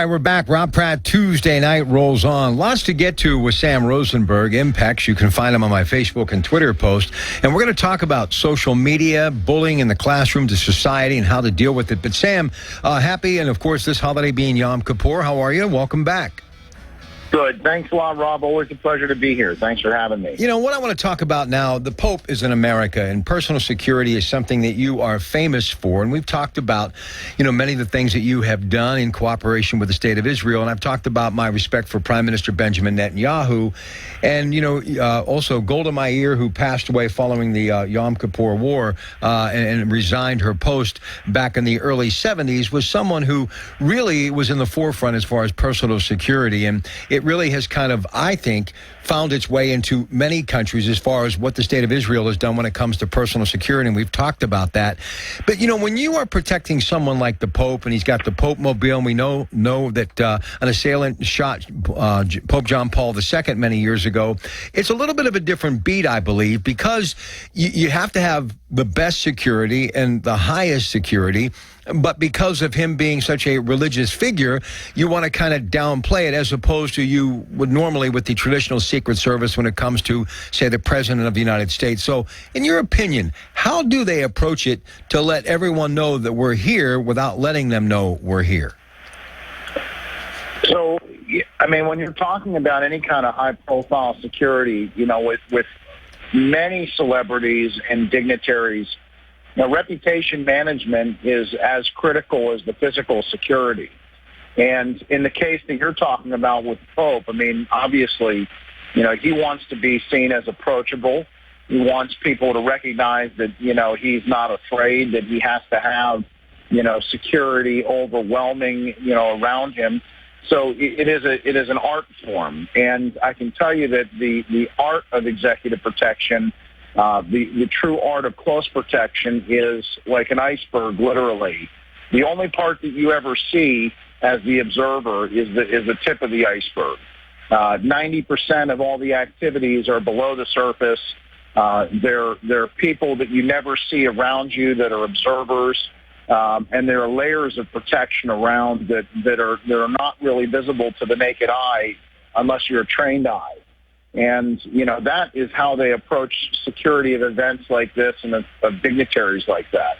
We're back. Rob Pratte, Tuesday night rolls on. Lots to get to with Sam Rosenberg, Impex. You can find him on my Facebook and Twitter post. And we're going to talk about social media, bullying in the classroom, to society, and how to deal with it. But Sam, happy, and of course, this holiday being Yom Kippur. How are you? Welcome back. Good. Thanks a lot, Rob. Always a pleasure to be here. Thanks for having me. You know, what I want to talk about now, the Pope is in America, and personal security is something that you are famous for. And we've talked about, many of the things that you have done in cooperation with the state of Israel. And I've talked about my respect for Prime Minister Benjamin Netanyahu. And, also Golda Meir, who passed away following the Yom Kippur War and resigned her post back in the early 70s, was someone who really was in the forefront as far as personal security. And it really has kind of, I think, found its way into many countries as far as what the state of Israel has done when it comes to personal security, and we've talked about that. But, when you are protecting someone like the Pope, and he's got the Pope Mobile, and we know that an assailant shot Pope John Paul II many years ago, it's a little bit of a different beat, I believe, because you have to have the best security and the highest security. But because of him being such a religious figure, you want to kind of downplay it, as opposed to you would normally with the traditional Secret Service when it comes to, say, the President of the United States. So, in your opinion, how do they approach it to let everyone know that we're here without letting them know we're here? So, when you're talking about any kind of high-profile security, with many celebrities and dignitaries, reputation management is as critical as the physical security. And in the case that you're talking about with the Pope, obviously, he wants to be seen as approachable. He wants people to recognize that, he's not afraid, that he has to have, security overwhelming, around him. So it is an art form. And I can tell you that the art of executive protection, the true art of close protection, is like an iceberg, literally. The only part that you ever see as the observer is the tip of the iceberg. 90% of all the activities are below the surface. There are people that you never see around you that are observers, and there are layers of protection around that are not really visible to the naked eye unless you're a trained eye. And, that is how they approach security of events like this and of dignitaries like that.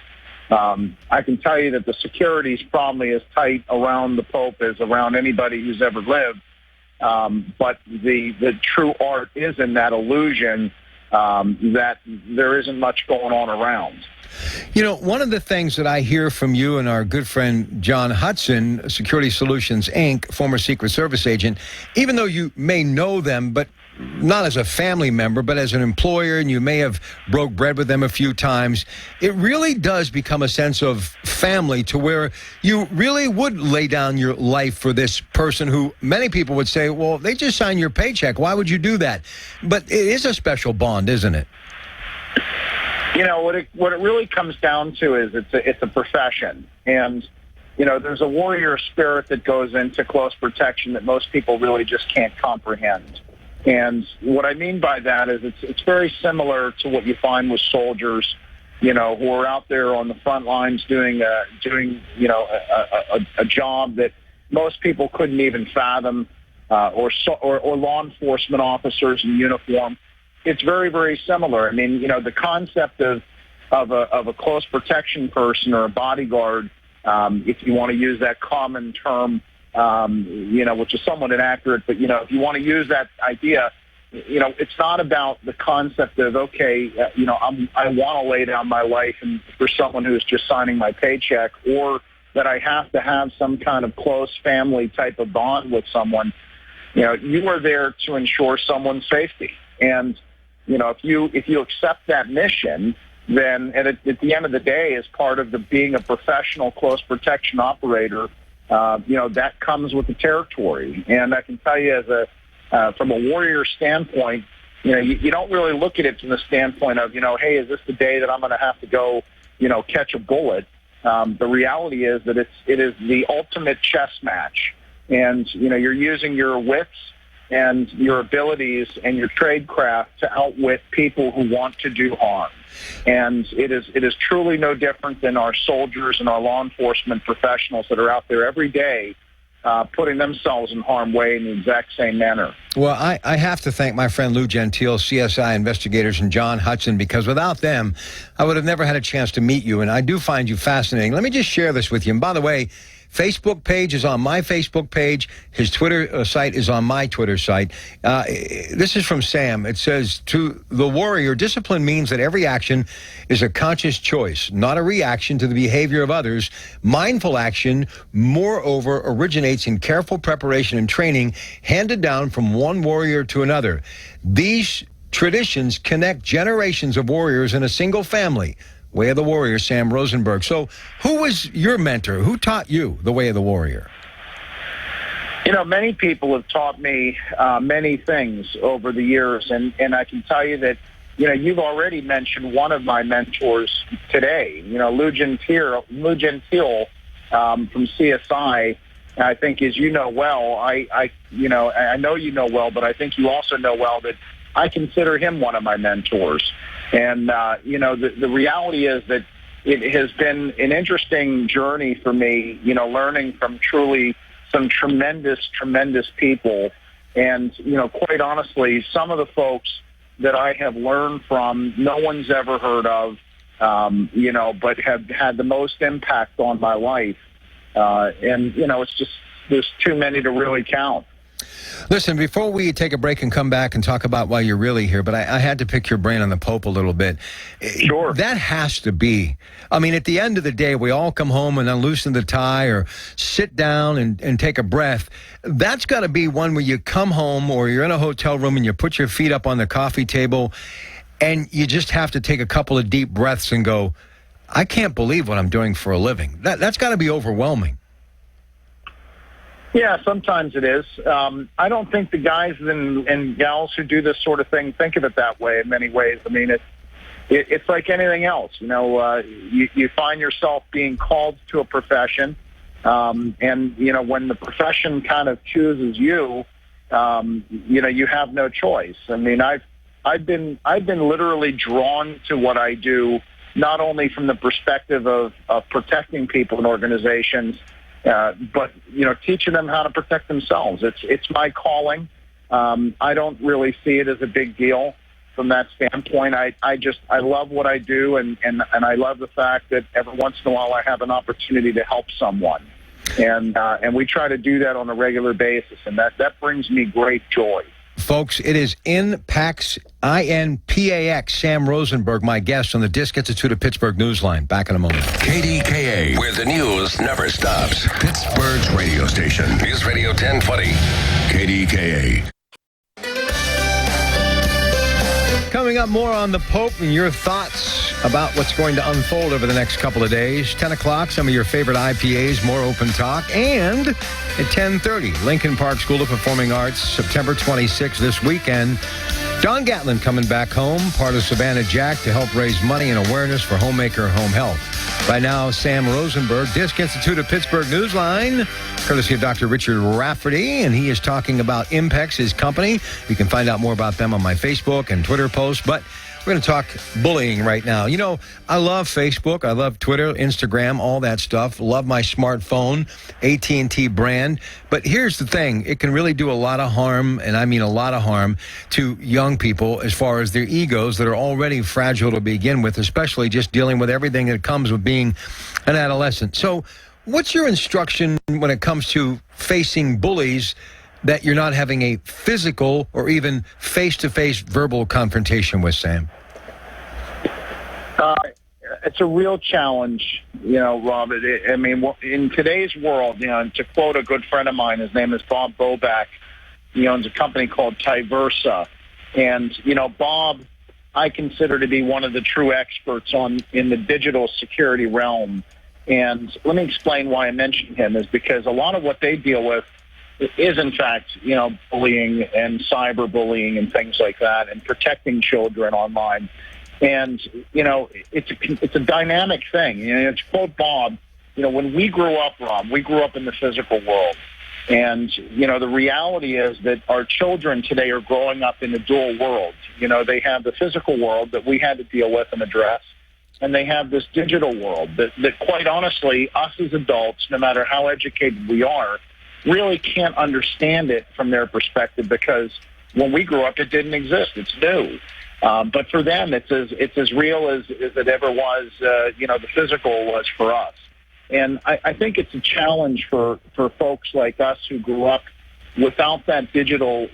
I can tell you that the security is probably as tight around the Pope as around anybody who's ever lived. But the true art is in that illusion that there isn't much going on around. One of the things that I hear from you and our good friend John Hudson, Security Solutions, Inc., former Secret Service agent, even though you may know them, but not as a family member, but as an employer, and you may have broke bread with them a few times, it really does become a sense of family, to where you really would lay down your life for this person who many people would say, well, they just signed your paycheck. Why would you do that? But it is a special bond, isn't it? What it really comes down to is it's a profession. And, there's a warrior spirit that goes into close protection that most people really just can't comprehend. And what I mean by that is it's very similar to what you find with soldiers, who are out there on the front lines doing a job that most people couldn't even fathom, or law enforcement officers in uniform. It's very, very similar. The concept of a close protection person or a bodyguard, if you want to use that common term, which is somewhat inaccurate, but, if you want to use that idea, it's not about the concept of, okay, I want to lay down my life and for someone who's just signing my paycheck, or that I have to have some kind of close family type of bond with someone. You are there to ensure someone's safety. And, if you accept that mission, then at the end of the day, as part of being a professional close protection operator, that comes with the territory. And I can tell you, from a warrior standpoint, you don't really look at it from the standpoint of, hey, is this the day that I'm going to have to go, catch a bullet? The reality is that it is the ultimate chess match. And, you're using your wits and your abilities and your tradecraft to outwit people who want to do harm. And it is truly no different than our soldiers and our law enforcement professionals that are out there every day putting themselves in harm's way in the exact same manner. Well, I have to thank my friend Lou Gentile, CSI investigators, and John Hudson, because without them, I would have never had a chance to meet you, and I do find you fascinating. Let me just share this with you. And by the way, Facebook page is on my Facebook page. His Twitter site is on my Twitter site. This is from Sam. It says, to the warrior, discipline means that every action is a conscious choice, not a reaction to the behavior of others. Mindful action, moreover, originates in careful preparation and training handed down from one warrior to another. These traditions connect generations of warriors in a single family. Way of the Warrior, Sam Rosenberg. So who was your mentor? Who taught you the Way of the Warrior? You know, many people have taught me many things over the years, and I can tell you that, you know, you've already mentioned one of my mentors today. You know, Lou Gentile from CSI, I think, as you know well, I know you know well, but I think you also know well that I consider him one of my mentors. And, you know, the reality is that it has been an interesting journey for me, you know, learning from truly some tremendous, tremendous people. And, you know, quite honestly, some of the folks that I have learned from, no one's ever heard of, you know, but have had the most impact on my life. And, you know, it's just, there's too many to really count. Listen, before we take a break and come back and talk about why you're really here, but I had to pick your brain on the Pope a little bit. Sure. That has to be. I mean, at the end of the day, we all come home and unloosen the tie or sit down and take a breath. That's got to be one where you come home or you're in a hotel room and you put your feet up on the coffee table and you just have to take a couple of deep breaths and go, I can't believe what I'm doing for a living. That's got to be overwhelming. Yeah, sometimes it is. I don't think the guys and gals who do this sort of thing think of it that way in many ways. I mean, it's like anything else. You know, you find yourself being called to a profession, and, you know, when the profession kind of chooses you, you know, you have no choice. I mean, I've been literally drawn to what I do, not only from the perspective of protecting people and organizations, but, you know, teaching them how to protect themselves. It's my calling. I don't really see it as a big deal from that standpoint. I love what I do, and I love the fact that every once in a while I have an opportunity to help someone. And we try to do that on a regular basis, and that brings me great joy. Folks, it is INPAX, INPAX, Sam Rosenberg, my guest on the Disk Institute of Pittsburgh Newsline. Back in a moment. KDKA, where the news never stops. Pittsburgh's radio station. News Radio 1020. KDKA. Coming up, more on the Pope and your thoughts about what's going to unfold over the next couple of days. 10 o'clock, some of your favorite IPAs, more open talk. And at 10:30, Lincoln Park School of Performing Arts, September 26th, this weekend. Don Gatlin coming back home, part of Savannah Jack, to help raise money and awareness for homemaker home health. Right now, Sam Rosenberg, Disk Institute of Pittsburgh Newsline, courtesy of Dr. Richard Rafferty, and he is talking about Impex, his company. You can find out more about them on my Facebook and Twitter posts, but we're going to talk bullying right now. You know, I love Facebook. I love Twitter, Instagram, all that stuff. Love my smartphone, AT&T brand. But here's the thing. It can really do a lot of harm, and I mean a lot of harm, to young people as far as their egos that are already fragile to begin with, especially just dealing with everything that comes with being an adolescent. So what's your instruction when it comes to facing bullies that you're not having a physical or even face-to-face verbal confrontation with, Sam? It's a real challenge, you know, Rob. I mean, in today's world, you know, to quote a good friend of mine, his name is Bob Bobak. He owns a company called Tyversa. And, you know, Bob, I consider to be one of the true experts in the digital security realm. And let me explain why I mention him, is because a lot of what they deal with is, in fact, you know, bullying and cyberbullying and things like that, and protecting children online. And, you know, it's a dynamic thing. You know, to quote Bob, you know, when we grew up, Rob, we grew up in the physical world. And, you know, the reality is that our children today are growing up in a dual world. You know, they have the physical world that we had to deal with and address, and they have this digital world that quite honestly, us as adults, no matter how educated we are, really can't understand it from their perspective because when we grew up, it didn't exist. It's new. But for them, it's as real as it ever was, the physical was for us. And I think it's a challenge for folks like us who grew up without that digital,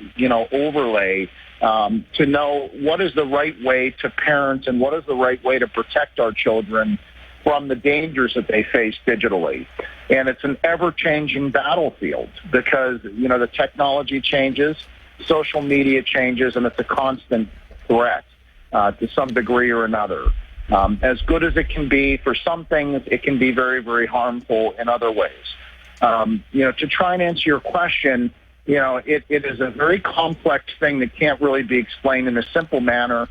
overlay, to know what is the right way to parent and what is the right way to protect our children from the dangers that they face digitally. And it's an ever-changing battlefield because, the technology changes, social media changes, and it's a constant threat to some degree or another. As good as it can be for some things, it can be very, very harmful in other ways. To try and answer your question, it is a very complex thing that can't really be explained in a simple manner,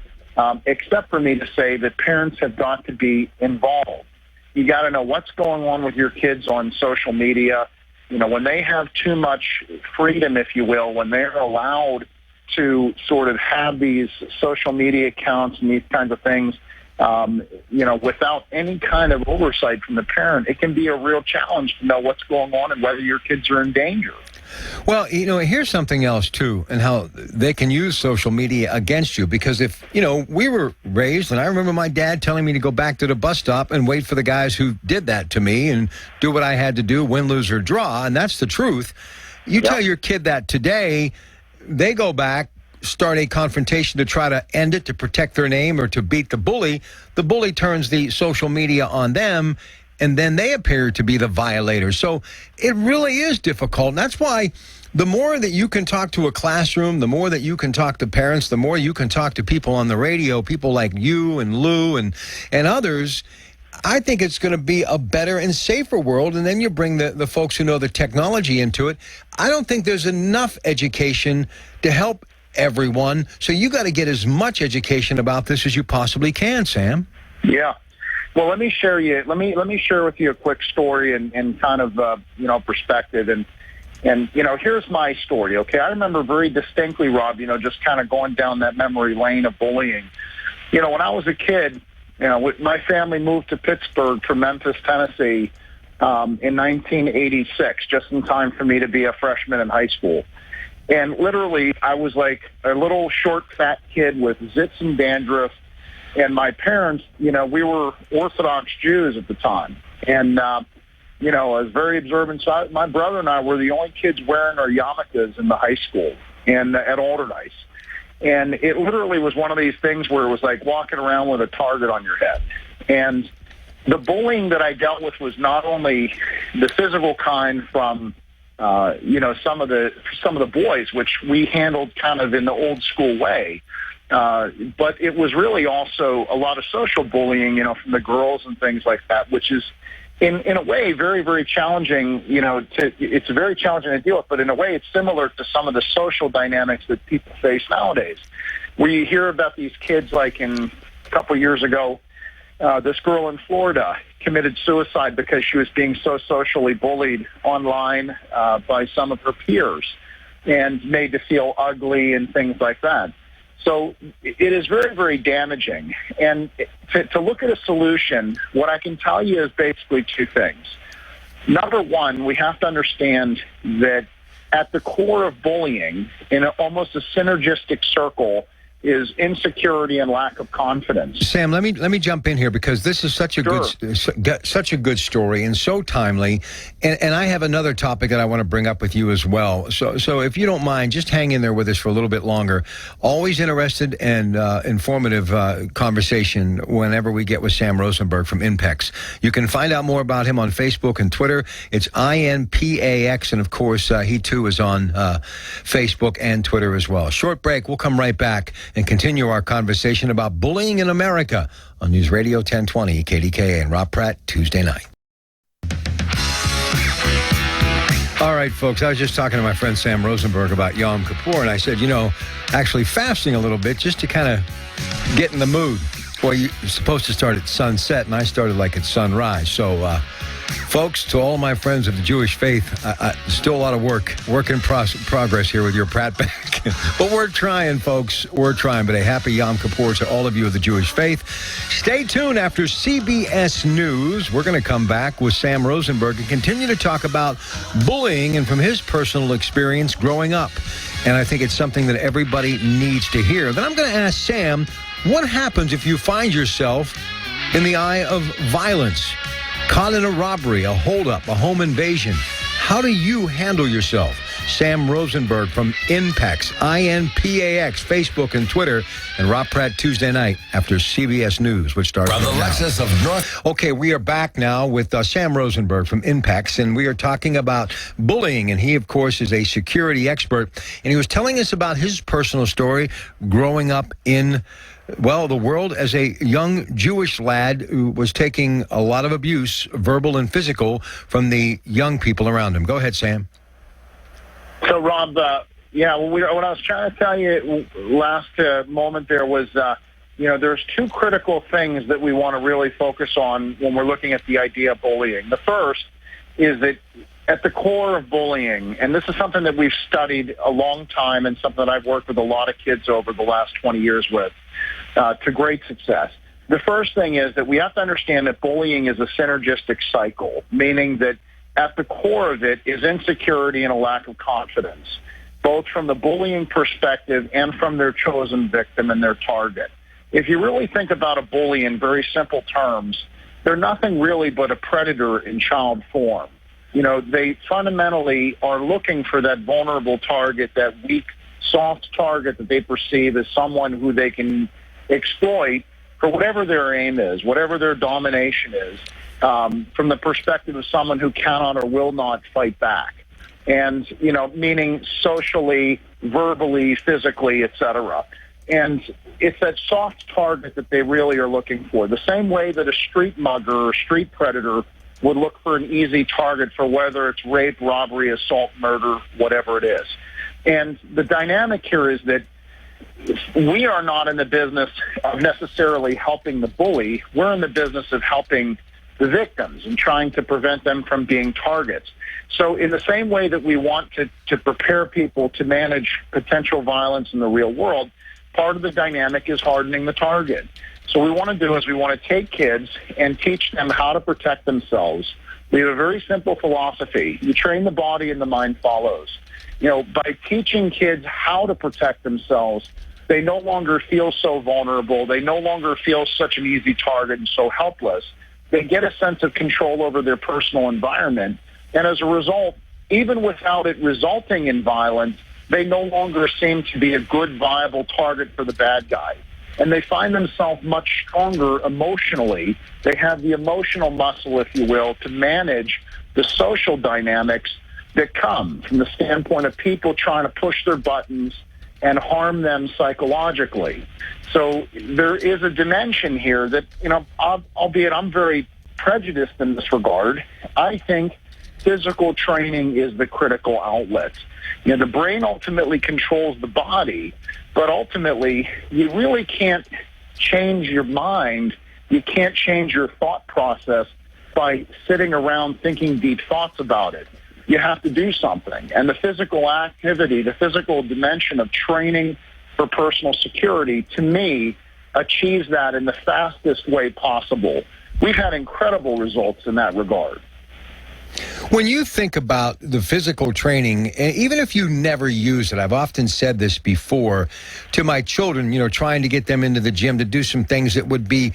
except for me to say that parents have got to be involved. You got to know what's going on with your kids on social media. When they have too much freedom, if you will, when they're allowed to sort of have these social media accounts and these kinds of things, without any kind of oversight from the parent, it can be a real challenge to know what's going on and whether your kids are in danger. Well, here's something else, too, and how they can use social media against you. Because if, we were raised, and I remember my dad telling me to go back to the bus stop and wait for the guys who did that to me and do what I had to do, win, lose, or draw, and that's the truth. You tell your kid that today, they go back, start a confrontation to try to end it, to protect their name, or to beat the bully. The bully turns the social media on them, and then they appear to be the violators. So it really is difficult. And that's why the more that you can talk to a classroom, the more that you can talk to parents, the more you can talk to people on the radio, people like you and Lou and others, I think it's going to be a better and safer world. And then you bring the folks who know the technology into it. I don't think there's enough education to help everyone. So you got to get as much education about this as you possibly can, Sam. Yeah. Well, let me share with you a quick story and kind of perspective and here's my story. Okay, I remember very distinctly, Rob. Just kind of going down that memory lane of bullying. When I was a kid, my family moved to Pittsburgh from Memphis, Tennessee, in 1986, just in time for me to be a freshman in high school. And literally, I was like a little short, fat kid with zits and dandruff. And my parents, we were Orthodox Jews at the time. And, I was very observant. So my brother and I were the only kids wearing our yarmulkes in the high school and at Alderdice. And it literally was one of these things where it was like walking around with a target on your head. And the bullying that I dealt with was not only the physical kind from, some of the boys, which we handled kind of in the old school way. But it was really also a lot of social bullying, from the girls and things like that, which is in a way very, very challenging, it's very challenging to deal with, but in a way it's similar to some of the social dynamics that people face nowadays. We hear about these kids like a couple years ago, this girl in Florida committed suicide because she was being so socially bullied online by some of her peers and made to feel ugly and things like that. So it is very, very damaging. And to look at a solution, what I can tell you is basically two things. Number one, we have to understand that at the core of bullying, in almost a synergistic circle, is insecurity and lack of confidence. Sam, let me jump in here because this is such a good story and so timely. And I have another topic that I want to bring up with you as well. So if you don't mind, just hang in there with us for a little bit longer. Always interested and informative conversation whenever we get with Sam Rosenberg from INPEX. You can find out more about him on Facebook and Twitter. It's INPAX, and of course he too is on Facebook and Twitter as well. Short break. We'll come right back and continue our conversation about bullying in America on News Radio 1020 KDKA and Rob Pratte, Tuesday night. All right, folks, I was just talking to my friend Sam Rosenberg about Yom Kippur, and I said, actually fasting a little bit just to kind of get in the mood. Well, you're supposed to start at sunset, and I started like at sunrise. So Folks, to all my friends of the Jewish faith, still a lot of work in progress here with your Pratt back. But we're trying, folks. We're trying. But a happy Yom Kippur to all of you of the Jewish faith. Stay tuned after CBS News. We're going to come back with Sam Rosenberg and continue to talk about bullying and from his personal experience growing up. And I think it's something that everybody needs to hear. Then I'm going to ask Sam, what happens if you find yourself in the eye of violence? Caught in a robbery, a holdup, a home invasion. How do you handle yourself? Sam Rosenberg from INPAX, INPAX, Facebook and Twitter, and Rob Pratte Tuesday night after CBS News, which starts From the now. Lexus of North. Okay, we are back now with Sam Rosenberg from INPAX, and we are talking about bullying. And he, of course, is a security expert. And he was telling us about his personal story growing up in the world as a young Jewish lad who was taking a lot of abuse, verbal and physical, from the young people around him. Go ahead, Sam. So, Rob, what I was trying to tell you last moment there was, there's two critical things that we want to really focus on when we're looking at the idea of bullying. The first is that at the core of bullying, and this is something that we've studied a long time and something that I've worked with a lot of kids over the last 20 years with, to great success. The first thing is that we have to understand that bullying is a synergistic cycle, meaning that at the core of it is insecurity and a lack of confidence, both from the bullying perspective and from their chosen victim and their target. If you really think about a bully in very simple terms, they're nothing really but a predator in child form. They fundamentally are looking for that vulnerable target, that weak, soft target that they perceive as someone who they can exploit for whatever their aim is, whatever their domination is, from the perspective of someone who cannot or will not fight back. And, meaning socially, verbally, physically, etc. And it's that soft target that they really are looking for. The same way that a street mugger or street predator would look for an easy target for whether it's rape, robbery, assault, murder, whatever it is. And the dynamic here is that we are not in the business of necessarily helping the bully. We're in the business of helping the victims and trying to prevent them from being targets. So in the same way that we want to prepare people to manage potential violence in the real world, part of the dynamic is hardening the target. So what we want to do is we want to take kids and teach them how to protect themselves. We have a very simple philosophy. You train the body and the mind follows. By teaching kids how to protect themselves, they no longer feel so vulnerable. They no longer feel such an easy target and so helpless. They get a sense of control over their personal environment. And as a result, even without it resulting in violence, they no longer seem to be a good, viable target for the bad guy. And they find themselves much stronger emotionally. They have the emotional muscle, if you will, to manage the social dynamics that come from the standpoint of people trying to push their buttons and harm them psychologically. So there is a dimension here that, albeit I'm very prejudiced in this regard, I think physical training is the critical outlet. The brain ultimately controls the body, but ultimately you really can't change your mind. You can't change your thought process by sitting around thinking deep thoughts about it. You have to do something. And the physical activity, the physical dimension of training for personal security, to me, achieves that in the fastest way possible. We've had incredible results in that regard. When you think about the physical training, even if you never use it, I've often said this before to my children, trying to get them into the gym to do some things that would be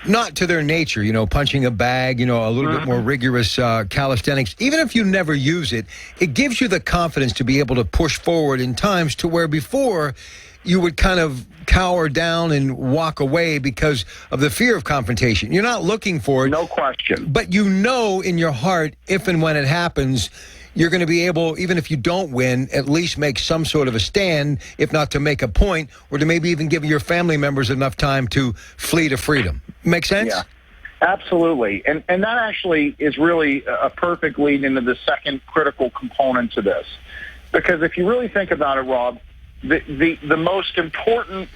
not to their nature, punching a bag, a little bit more rigorous calisthenics. Even if you never use it, it gives you the confidence to be able to push forward in times to where before you would kind of cower down and walk away because of the fear of confrontation. You're not looking for it. No question. But in your heart, if and when it happens, you're going to be able, even if you don't win, at least make some sort of a stand, if not to make a point, or to maybe even give your family members enough time to flee to freedom. Make sense? Yeah, absolutely. And that actually is really a perfect lead into the second critical component to this. Because if you really think about it, Rob, the most important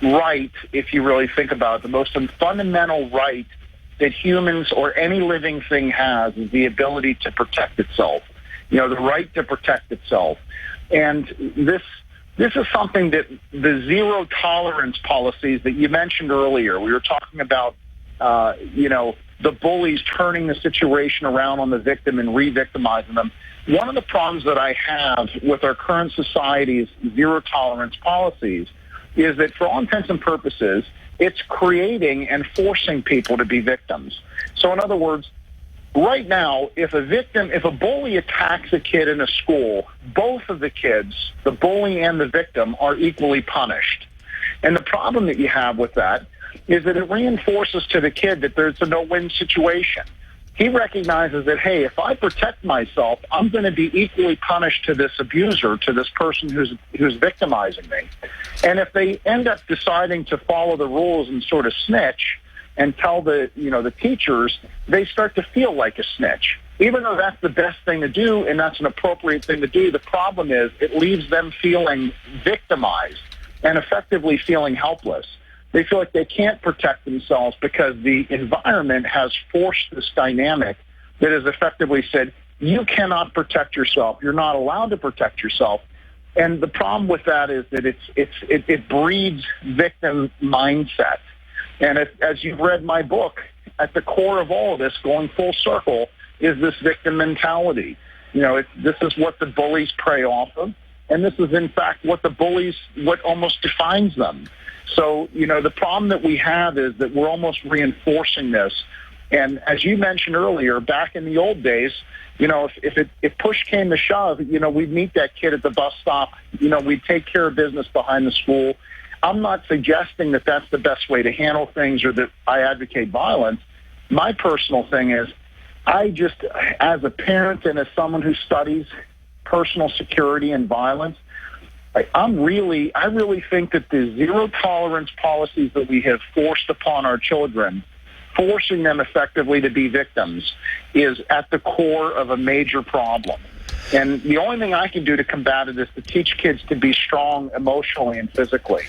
right, if you really think about it, the most fundamental right that humans or any living thing has is the ability to protect itself, the right to protect itself. And this is something that the zero tolerance policies that you mentioned earlier, we were talking about, the bullies turning the situation around on the victim and re-victimizing them. One of the problems that I have with our current society's zero tolerance policies is that for all intents and purposes, it's creating and forcing people to be victims. So in other words, right now, if a bully attacks a kid in a school, both of the kids, the bully and the victim, are equally punished. And the problem that you have with that is that it reinforces to the kid that there's a no-win situation. He recognizes that, hey, if I protect myself, I'm going to be equally punished to this abuser, to this person who's victimizing me. And if they end up deciding to follow the rules and sort of snitch and tell the teachers, they start to feel like a snitch. Even though that's the best thing to do and that's an appropriate thing to do, the problem is it leaves them feeling victimized and effectively feeling helpless. They feel like they can't protect themselves because the environment has forced this dynamic that has effectively said, you cannot protect yourself. You're not allowed to protect yourself. And the problem with that is that it breeds victim mindset. And as you've read my book, at the core of all of this, going full circle, is this victim mentality. This is what the bullies prey off of. And this is, in fact, what almost defines them. So, the problem that we have is that we're almost reinforcing this. And as you mentioned earlier, back in the old days, if push came to shove, we'd meet that kid at the bus stop. We'd take care of business behind the school. I'm not suggesting that that's the best way to handle things or that I advocate violence. My personal thing is I just, as a parent and as someone who studies personal security and violence, I really think that the zero tolerance policies that we have forced upon our children, forcing them effectively to be victims, is at the core of a major problem. And the only thing I can do to combat it is to teach kids to be strong emotionally and physically.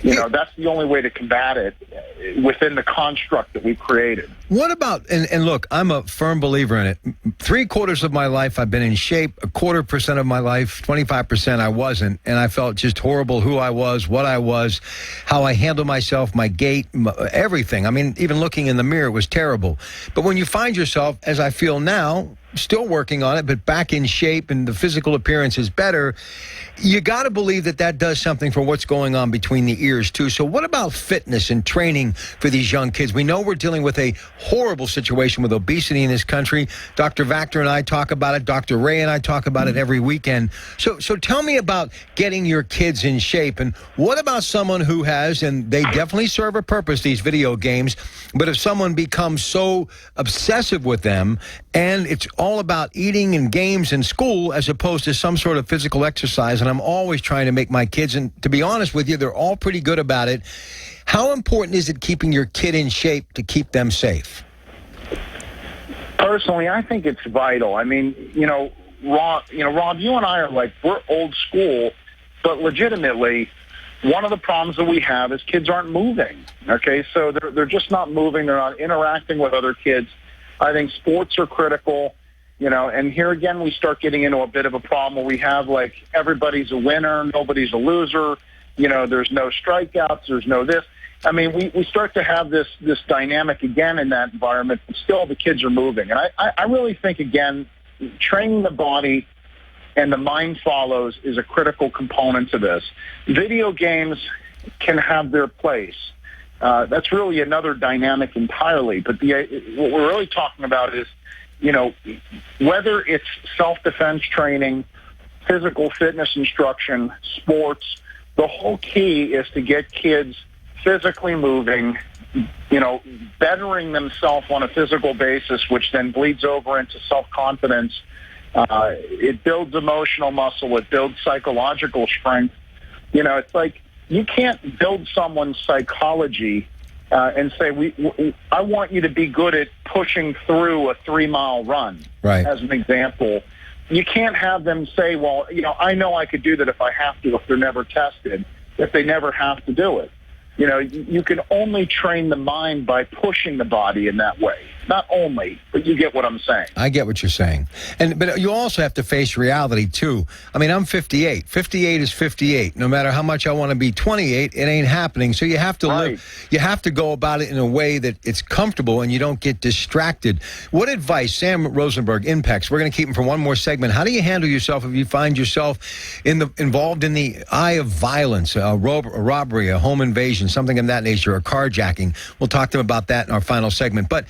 That's the only way to combat it within the construct that we've created. What about, and look, I'm a firm believer in it. 3/4 of my life I've been in shape, 1/4% of my life, 25% I wasn't, and I felt just horrible who I was, what I was, how I handled myself, my gait, everything. I mean, even looking in the mirror was terrible. But when you find yourself, as I feel now, still working on it, but back in shape and the physical appearance is better, you got to believe that does something for what's going on between the ears, too. So what about fitness and training for these young kids? We know we're dealing with a horrible situation with obesity in this country. Dr. Vactor and I talk about it. Dr. Ray and I talk about it every weekend. So tell me about getting your kids in shape. And what about someone who has, and they definitely serve a purpose, these video games, but if someone becomes so obsessive with them and it's all about eating and games and school as opposed to some sort of physical exercise, and I'm always trying to make my kids, and to be honest with you, they're all pretty good about it. How important is it keeping your kid in shape to keep them safe? Personally, I think it's vital. I mean, Rob, you and I are we're old school, but legitimately, one of the problems that we have is kids aren't moving. Okay, so they're just not moving. They're not interacting with other kids. I think sports are critical. And here again, we start getting into a bit of a problem where we have everybody's a winner, nobody's a loser. There's no strikeouts, there's no this. I mean, we start to have this dynamic again in that environment, but still the kids are moving. And I really think, again, training the body and the mind follows is a critical component to this. Video games can have their place. That's really another dynamic entirely. But what we're really talking about is, whether it's self-defense training, physical fitness instruction, sports, the whole key is to get kids physically moving, bettering themselves on a physical basis, which then bleeds over into self-confidence. It builds emotional muscle. It builds psychological strength. It's like you can't build someone's psychology and say, I want you to be good at pushing through a 3-mile run, right, as an example. You can't have them say, well, I know I could do that if I have to, if they're never tested, if they never have to do it. you can only train the mind by pushing the body in that way. Not only, but you get what I'm saying. I get what you're saying. But you also have to face reality, too. I mean, I'm 58. 58 is 58. No matter how much I want to be 28, it ain't happening. So you have to live. You have to go about it in a way that it's comfortable and you don't get distracted. What advice, Sam Rosenberg, Impex, we're going to keep him for one more segment. How do you handle yourself if you find yourself involved in the eye of violence, a robbery, a home invasion, something of that nature, or carjacking? We'll talk to him about that in our final segment. But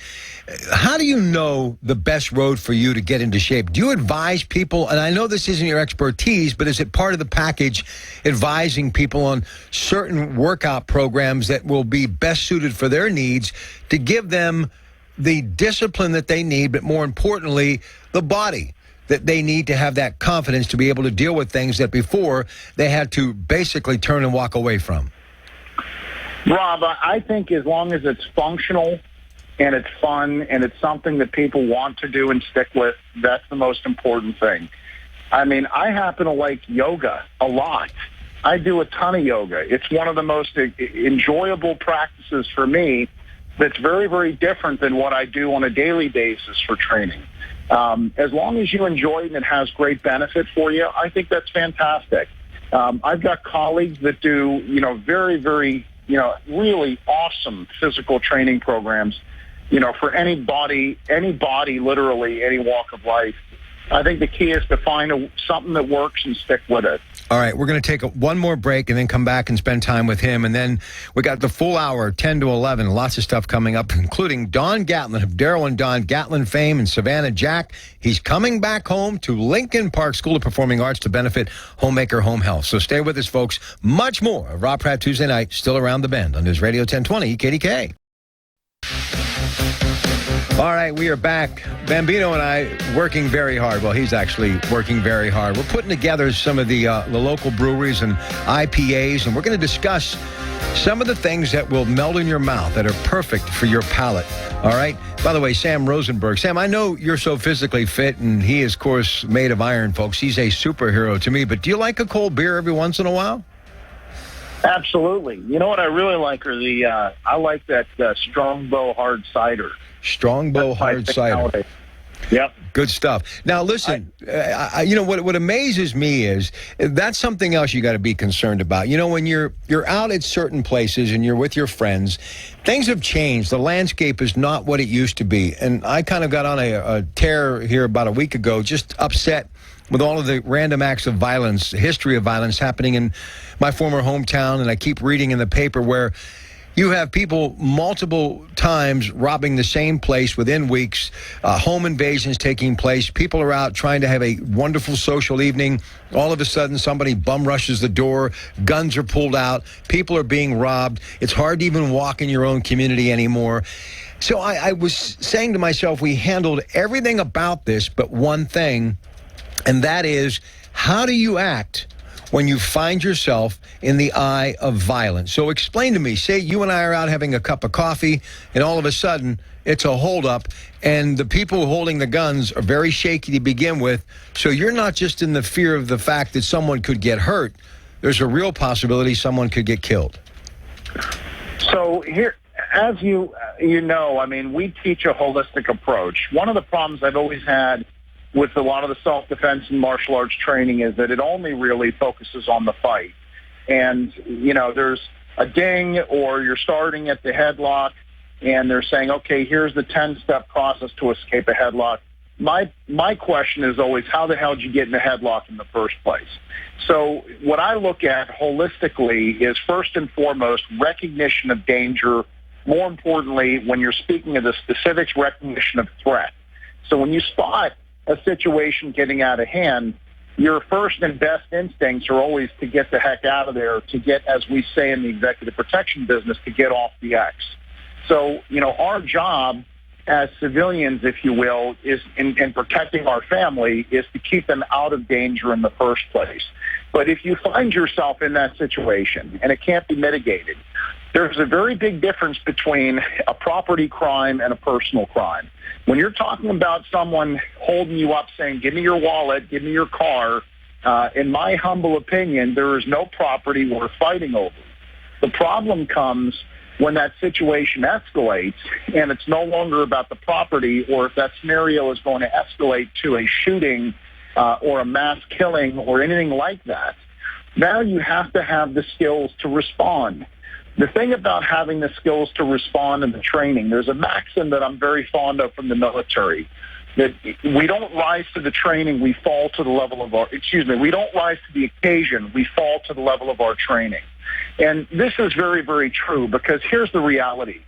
how do you know the best road for you to get into shape? Do you advise people, and I know this isn't your expertise, but is it part of the package advising people on certain workout programs that will be best suited for their needs to give them the discipline that they need, but more importantly, the body that they need to have that confidence to be able to deal with things that before they had to basically turn and walk away from? Rob, I think as long as it's functional and it's fun and it's something that people want to do and stick with, that's the most important thing. I mean, I happen to like yoga a lot. I do a ton of yoga. It's one of the most enjoyable practices for me that's very, very different than what I do on a daily basis for training. As long as you enjoy it and it has great benefit for you, I think that's fantastic. I've got colleagues that do, very, very, really awesome physical training programs, for any body, literally any walk of life. I think the key is to find something that works and stick with it. All right, we're going to take one more break and then come back and spend time with him. And then we got the full hour, 10 to 11, lots of stuff coming up, including Don Gatlin of Daryl and Don Gatlin fame and Savannah Jack. He's coming back home to Lincoln Park School of Performing Arts to benefit Homemaker Home Health. So stay with us, folks. Much more of Rob Pratte Tuesday night, still around the bend on News Radio 1020 KDKA. All right, we are back. Bambino and I working very hard. Well, he's actually working very hard. We're putting together some of the local breweries and IPAs, and we're going to discuss some of the things that will melt in your mouth that are perfect for your palate. All right? By the way, Sam Rosenberg. Sam, I know you're so physically fit, and he is, of course, made of iron, folks. He's a superhero to me. But do you like a cold beer every once in a while? Absolutely. You know what I really like are I like that Strongbow hard cider. Strongbow hard cider. Nowadays. Yep. Good stuff. Now, listen, what amazes me is that's something else you got to be concerned about. When you're out at certain places and you're with your friends, things have changed. The landscape is not what it used to be. And I kind of got on a tear here about a week ago, just upset with all of the random acts of violence, history of violence happening in my former hometown. And I keep reading in the paper where you have people multiple times robbing the same place within weeks, home invasions taking place. People are out trying to have a wonderful social evening. All of a sudden, somebody bum rushes the door. Guns are pulled out. People are being robbed. It's hard to even walk in your own community anymore. So I was saying to myself, we handled everything about this but one thing, and that is, how do you act when you find yourself in the eye of violence? So explain to me, say you and I are out having a cup of coffee, and all of a sudden it's a holdup, and the people holding the guns are very shaky to begin with. So you're not just in the fear of the fact that someone could get hurt. There's a real possibility someone could get killed. So here, as you know, I mean, we teach a holistic approach. One of the problems I've always had with a lot of the self-defense and martial arts training is that it only really focuses on the fight. And, there's a ding, or you're starting at the headlock, and they're saying, okay, here's the 10-step process to escape a headlock. My question is always, how the hell did you get in a headlock in the first place? So what I look at holistically is, first and foremost, recognition of danger. More importantly, when you're speaking of the specifics, recognition of threat. So when you spot a situation getting out of hand, your first and best instincts are always to get the heck out of there, to get, as we say in the executive protection business, to get off the X. So, our job as civilians, if you will, is in protecting our family, is to keep them out of danger in the first place. But if you find yourself in that situation and it can't be mitigated, there's a very big difference between a property crime and a personal crime. When you're talking about someone holding you up saying, give me your wallet, give me your car, in my humble opinion, there is no property worth fighting over. The problem comes when that situation escalates and it's no longer about the property, or if that scenario is going to escalate to a shooting or a mass killing or anything like that. Now you have to have the skills to respond. The thing about having the skills to respond in the training, there's a maxim that I'm very fond of from the military, that we don't rise to the training, we fall to the level of our, we don't rise to the occasion, we fall to the level of our training. And this is very, very true, because here's the reality.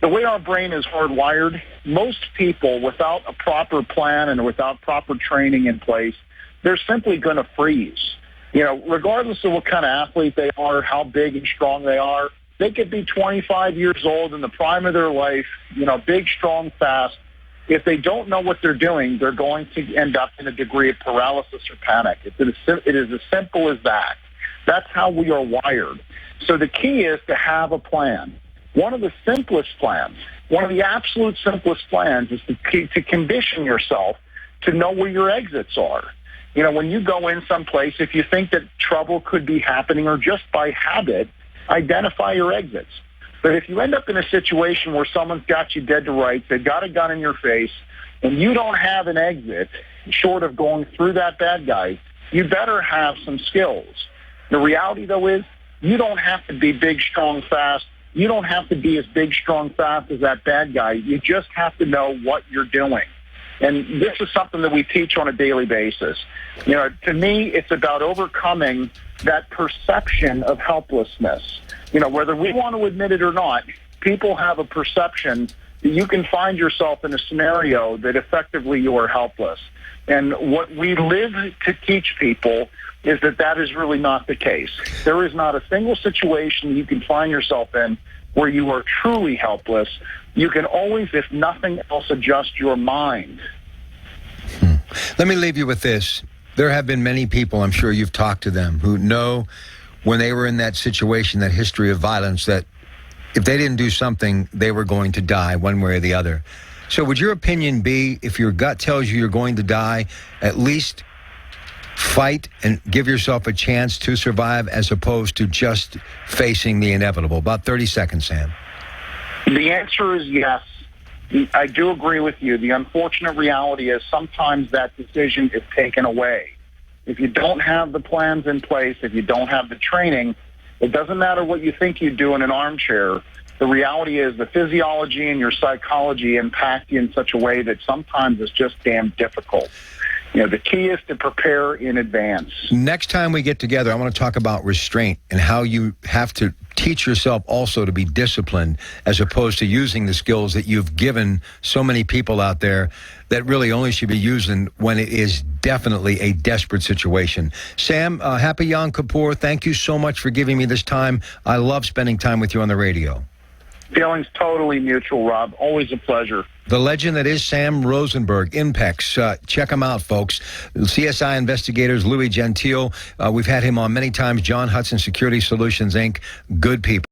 The way our brain is hardwired, most people without a proper plan and without proper training in place, they're simply going to freeze. You know, regardless of what kind of athlete they are, how big and strong they are, they could be 25 years old in the prime of their life, you know, big, strong, fast. If they don't know what they're doing, they're going to end up in a degree of paralysis or panic. It is as simple as that. That's how we are wired. So the key is to have a plan. One of the simplest plans, one of the absolute simplest plans is to condition yourself to know where your exits are. You know, when you go in someplace, if you think that trouble could be happening, or just by habit, identify your exits. But if you end up in a situation where someone's got you dead to rights, they've got a gun in your face, and you don't have an exit short of going through that bad guy, you better have some skills. The reality, though, is you don't have to be big, strong, fast. You don't have to be as big, strong, fast as that bad guy. You just have to know what you're doing. And this is something that we teach on a daily basis. You know, to me, it's about overcoming that perception of helplessness. You know, whether we want to admit it or not, people have a perception that you can find yourself in a scenario that effectively you are helpless. And what we live to teach people is that that is really not the case. There is not a single situation you can find yourself in where you are truly helpless. You can always, if nothing else, adjust your mind. Let me leave you with this. There have been many people, I'm sure you've talked to them, who know when they were in that situation, that history of violence, that if they didn't do something, they were going to die one way or the other. So would your opinion be, if your gut tells you you're going to die, at least fight and give yourself a chance to survive, as opposed to just facing the inevitable? About 30 seconds, Sam. The answer is yes. I do agree with you. The unfortunate reality is sometimes that decision is taken away. If you don't have the plans in place, if you don't have the training, it doesn't matter what you think you do in an armchair. The reality is the physiology and your psychology impact you in such a way that sometimes it's just damn difficult. You know, the key is to prepare in advance. Next time we get together, I want to talk about restraint and how you have to teach yourself also to be disciplined, as opposed to using the skills that you've given so many people out there that really only should be using when it is definitely a desperate situation. Sam, happy Yom Kippur. Thank you so much for giving me this time. I love spending time with you on the radio. Feelings totally mutual, Rob. Always a pleasure. The legend that is Sam Rosenberg, Impex. Check him out, folks. CSI investigators, Louis Gentile. We've had him on many times. John Hudson Security Solutions, Inc. Good people.